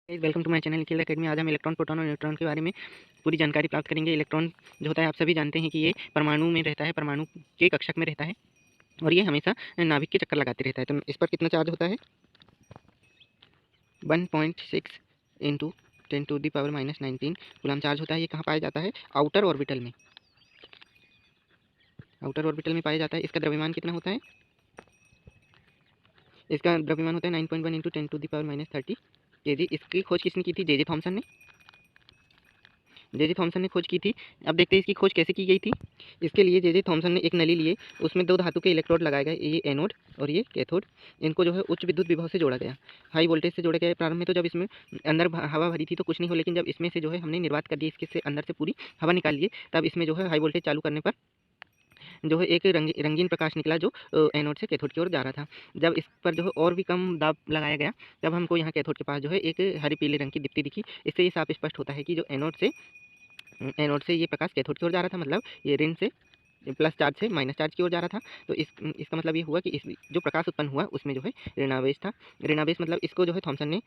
Welcome to my channel Nikhil academy. आज हम electron, proton और न्यूट्रॉन के बारे में पूरी जानकारी प्राप्त करेंगे। इलेक्ट्रॉन जो होता है आप सभी जानते हैं कि ये परमाणु में रहता है, परमाणु के कक्षक में रहता है और ये हमेशा नाभिक के चक्कर लगाते रहता है। तो इस पर कितना चार्ज होता है? 1.6 इंटू 10⁻⁻19 कूलम चार्ज होता है। ये कहाँ पाया जाता है? आउटर ऑर्बिटल में। आउटर ऑर्बिटल में पाया जाता है। इसका द्रव्यमान कितना होता है? इसका द्रव्यमान होता है 9.1 इंटू 10⁻30 kg। इसकी खोज किसने की थी? जे थॉमसन ने। जे थॉमसन ने खोज की थी। अब देखते हैं इसकी खोज कैसे की गई थी। इसके लिए जे थॉमसन ने एक नली लिए, उसमें दो धातु के इलेक्ट्रोड लगाए गए, ये एनोड और ये कैथोड। इनको जो है उच्च विद्युत विभव से जोड़ा गया, हाई वोल्टेज से जोड़ा गया। प्रारंभ में तो जब इसमें अंदर हवा भरी थी तो कुछ नहीं हो, लेकिन जब इसमें से जो है हमने निर्वात कर दिया, इसके से अंदर से पूरी हवा निकाल लिए, तब इसमें जो है हाई वोल्टेज चालू करने पर जो है एक रंगीन प्रकाश निकला जो एनोड से कैथोड की ओर जा रहा था। जब इस पर जो है और भी कम दाब लगाया गया, तब हमको यहाँ कैथोड के पास जो है एक हरी पीले रंग की दीप्ति दिखी। इससे ये साफ स्पष्ट होता है कि जो एनोड से ये प्रकाश कैथोड की ओर जा रहा था, मतलब ये ऋण से प्लस चार्ज से माइनस चार्ज की ओर जा रहा था। तो इसका मतलब ये हुआ कि इस जो प्रकाश उत्पन्न हुआ उसमें जो है ऋणावेश था। ऋणावेश मतलब इसको जो है थॉमसन ने,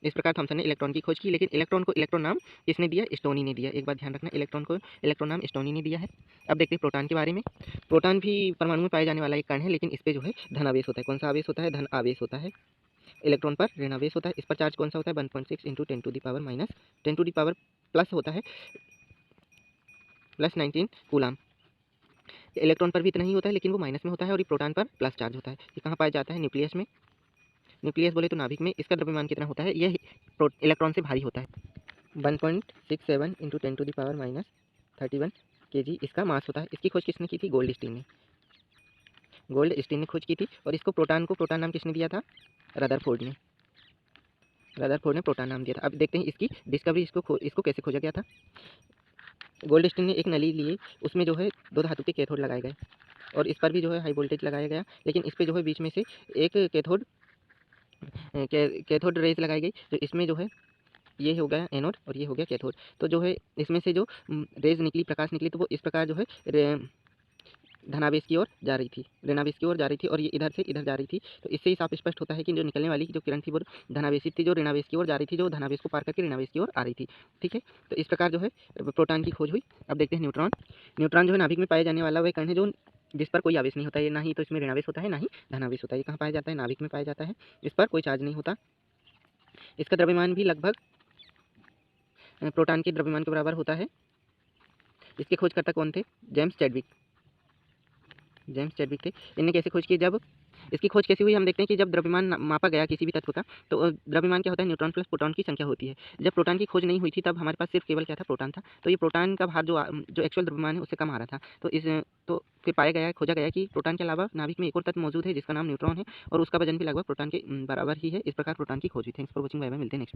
इस प्रकार थॉमसन ने इलेक्ट्रॉन की खोज की। लेकिन इलेक्ट्रॉन को इलेक्ट्रॉन नाम किसने दिया? स्टोनी ने दिया। एक बात ध्यान रखना, इलेक्ट्रॉन को इलेक्ट्रॉन नाम स्टोनी ने दिया है। अब देखते हैं प्रोटॉन के बारे में। प्रोटॉन भी परमाणु में पाए जाने वाला एक कण है, लेकिन इस पर जो है धन आवेश होता है। कौन सा आवेश होता है? धन आवेश होता है। इलेक्ट्रॉन पर ऋण आवेश होता है। इस पर चार्ज कौन सा होता है? 1.6 इंटू 10⁻⁻10 प्लस होता है +19 कूलाम। इलेक्ट्रॉन पर भी इतना ही होता है, लेकिन वो माइनस में होता है, और ये प्रोटॉन पर प्लस चार्ज होता है। ये कहाँ पाया जाता है? न्यूक्लियस में। न्यूक्लियस बोले तो नाभिक में। इसका द्रव्यमान कितना होता है? यह इलेक्ट्रॉन से भारी होता है। 1.67 इंटू 10⁻31 kg इसका मास होता है। इसकी खोज किसने की थी? गोल्ड स्टीन ने। गोल्ड स्टीन ने खोज की थी। और इसको प्रोटॉन नाम किसने दिया था? रदरफोर्ड ने। रदरफोर्ड ने प्रोटॉन नाम दिया था। अब देखते हैं इसकी डिस्कवरी, इसको कैसे खोजा गया था। गोल्ड स्टीन ने एक नली लिए, उसमें जो है दो धातु के कैथोड लगाए गए, और इस पर भी जो है हाई वोल्टेज लगाया गया, लेकिन इस पे जो है बीच में से एक कैथोड रेज लगाई गई। तो इसमें जो है ये हो गया एनोड और ये हो गया कैथोड। तो जो है इसमें से जो रेज निकली, प्रकाश निकली, तो वो इस प्रकार जो है धनावेश की ओर जा रही थी, ऋणावेश की ओर जा रही थी, और ये इधर से इधर जा रही थी। तो इससे ही साफ स्पष्ट होता है कि जो निकलने वाली जो किरण थी वो धनावेशित थी, जो ऋणावेश की ओर जा रही थी, जो धनावेश को पार करके ऋणावेश की ओर आ रही थी। ठीक है, तो इस प्रकार जो है प्रोटॉन की खोज हुई। अब देखते हैं न्यूट्रॉन। न्यूट्रॉन जो है नाभिक में पाए जाने वाला वह कण है जो जिस पर कोई आवेश नहीं होता है, ना ही तो इसमें ऋणावेश होता है, ना ही धनावेश होता है। ये कहाँ पाया जाता है? नाभिक में पाया जाता है। इस पर कोई चार्ज नहीं होता। इसका द्रव्यमान भी लगभग प्रोटॉन के द्रव्यमान के बराबर होता है। इसके खोजकर्ता कौन थे? James Chadwick. जेम्स चैडविक थे। इनने कैसे खोज की? जब इसकी खोज कैसे हुई? हम देखते हैं कि जब द्रव्यमान मापा गया किसी भी तत्व का, तो द्रव्यमान क्या होता है? न्यूट्रॉन प्लस प्रोटॉन की संख्या होती है। जब प्रोटॉन की खोज नहीं हुई थी, तब हमारे पास सिर्फ केवल क्या था? प्रोटॉन था। तो ये प्रोटॉन का भार जो एक्चुअल द्रव्यमान है उससे कम आ रहा था। तो फिर पाया गया, खोजा गया कि प्रोटॉन के अलावा नाभिक में एक और तत्व मौजूद है जिसका नाम न्यूट्रॉन है, और उसका वजन भी लगभग प्रोटॉन के बराबर ही है। इस प्रकार प्रोटॉन की खोज हुई। Thanks for watching. Bye bye, मिलते हैं नेक्स्ट वीडियो।